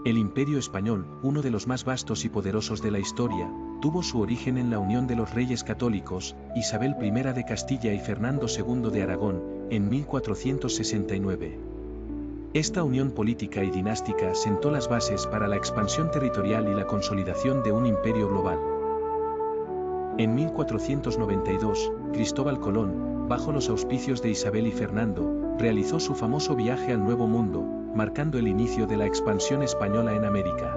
El Imperio Español, uno de los más vastos y poderosos de la historia, tuvo su origen en la unión de los reyes católicos, Isabel I de Castilla y Fernando II de Aragón, en 1469. Esta unión política y dinástica sentó las bases para la expansión territorial y la consolidación de un imperio global. En 1492, Cristóbal Colón, bajo los auspicios de Isabel y Fernando, realizó su famoso viaje al Nuevo Mundo, marcando el inicio de la expansión española en América.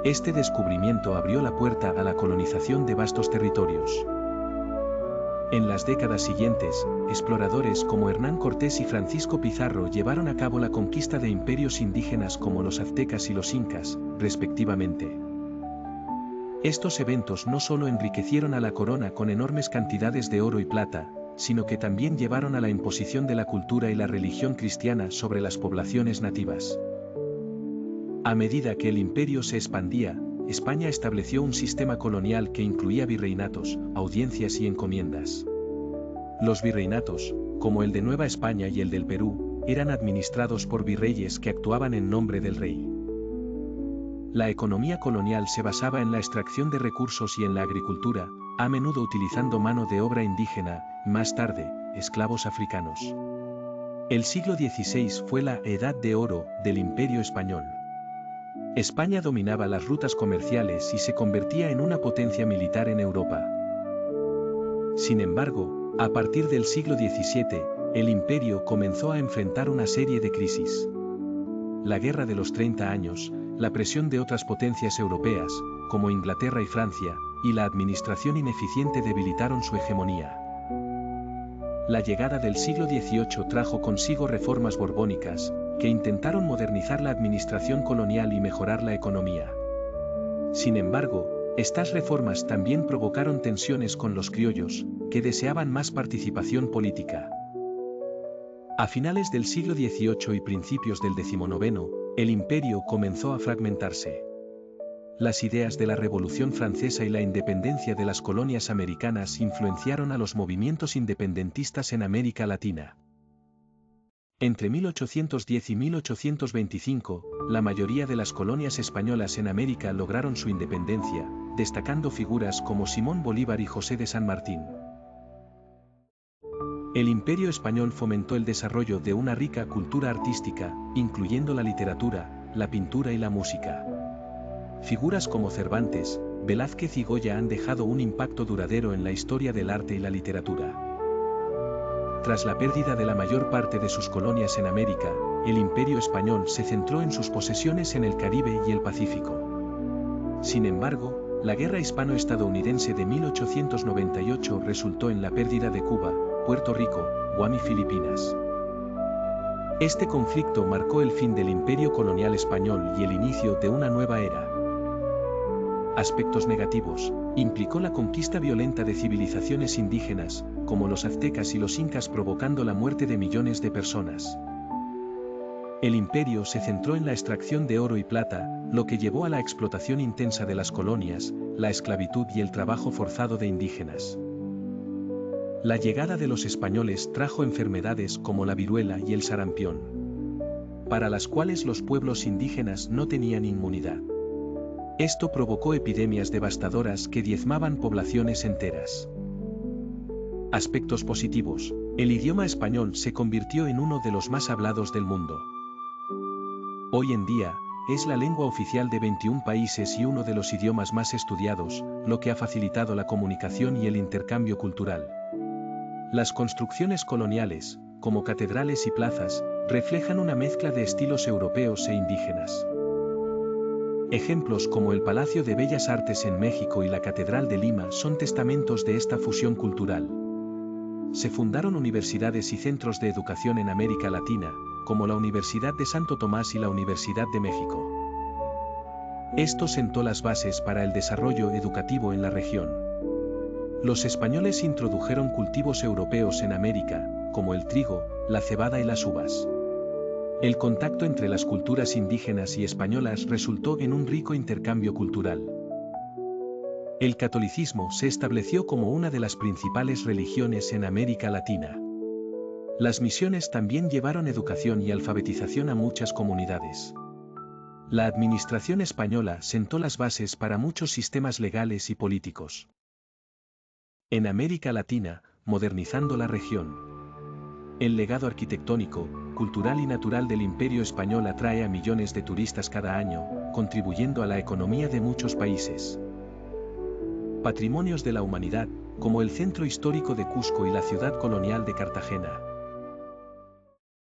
Este descubrimiento abrió la puerta a la colonización de vastos territorios. En las décadas siguientes, exploradores como Hernán Cortés y Francisco Pizarro llevaron a cabo la conquista de imperios indígenas como los aztecas y los incas, respectivamente. Estos eventos no solo enriquecieron a la corona con enormes cantidades de oro y plata, sino que también llevaron a la imposición de la cultura y la religión cristiana sobre las poblaciones nativas. A medida que el imperio se expandía, España estableció un sistema colonial que incluía virreinatos, audiencias y encomiendas. Los virreinatos, como el de Nueva España y el del Perú, eran administrados por virreyes que actuaban en nombre del rey. La economía colonial se basaba en la extracción de recursos y en la agricultura, a menudo utilizando mano de obra indígena, y más tarde, esclavos africanos. El siglo XVI fue la Edad de Oro del Imperio Español. España dominaba las rutas comerciales y se convertía en una potencia militar en Europa. Sin embargo, a partir del siglo XVII, el imperio comenzó a enfrentar una serie de crisis. La Guerra de los 30 años, la presión de otras potencias europeas, como Inglaterra y Francia, y la administración ineficiente debilitaron su hegemonía. La llegada del siglo XVIII trajo consigo reformas borbónicas, que intentaron modernizar la administración colonial y mejorar la economía. Sin embargo, estas reformas también provocaron tensiones con los criollos, que deseaban más participación política. A finales del siglo XVIII y principios del XIX, el imperio comenzó a fragmentarse. Las ideas de la Revolución Francesa y la independencia de las colonias americanas influenciaron a los movimientos independentistas en América Latina. Entre 1810 y 1825, la mayoría de las colonias españolas en América lograron su independencia, destacando figuras como Simón Bolívar y José de San Martín. El Imperio Español fomentó el desarrollo de una rica cultura artística, incluyendo la literatura, la pintura y la música. Figuras como Cervantes, Velázquez y Goya han dejado un impacto duradero en la historia del arte y la literatura. Tras la pérdida de la mayor parte de sus colonias en América, el Imperio Español se centró en sus posesiones en el Caribe y el Pacífico. Sin embargo, la Guerra Hispano-Estadounidense de 1898 resultó en la pérdida de Cuba, Puerto Rico, Guam y Filipinas. Este conflicto marcó el fin del imperio colonial español y el inicio de una nueva era. Aspectos negativos: implicó la conquista violenta de civilizaciones indígenas, como los aztecas y los incas, provocando la muerte de millones de personas. El imperio se centró en la extracción de oro y plata, lo que llevó a la explotación intensa de las colonias, la esclavitud y el trabajo forzado de indígenas. La llegada de los españoles trajo enfermedades como la viruela y el sarampión, para las cuales los pueblos indígenas no tenían inmunidad. Esto provocó epidemias devastadoras que diezmaban poblaciones enteras. Aspectos positivos: el idioma español se convirtió en uno de los más hablados del mundo. Hoy en día, es la lengua oficial de 21 países y uno de los idiomas más estudiados, lo que ha facilitado la comunicación y el intercambio cultural. Las construcciones coloniales, como catedrales y plazas, reflejan una mezcla de estilos europeos e indígenas. Ejemplos como el Palacio de Bellas Artes en México y la Catedral de Lima son testamentos de esta fusión cultural. Se fundaron universidades y centros de educación en América Latina, como la Universidad de Santo Tomás y la Universidad de México. Esto sentó las bases para el desarrollo educativo en la región. Los españoles introdujeron cultivos europeos en América, como el trigo, la cebada y las uvas. El contacto entre las culturas indígenas y españolas resultó en un rico intercambio cultural. El catolicismo se estableció como una de las principales religiones en América Latina. Las misiones también llevaron educación y alfabetización a muchas comunidades. La administración española sentó las bases para muchos sistemas legales y políticos en América Latina, modernizando la región. El legado arquitectónico, cultural y natural del Imperio Español atrae a millones de turistas cada año, contribuyendo a la economía de muchos países. Patrimonios de la humanidad, como el centro histórico de Cusco y la ciudad colonial de Cartagena,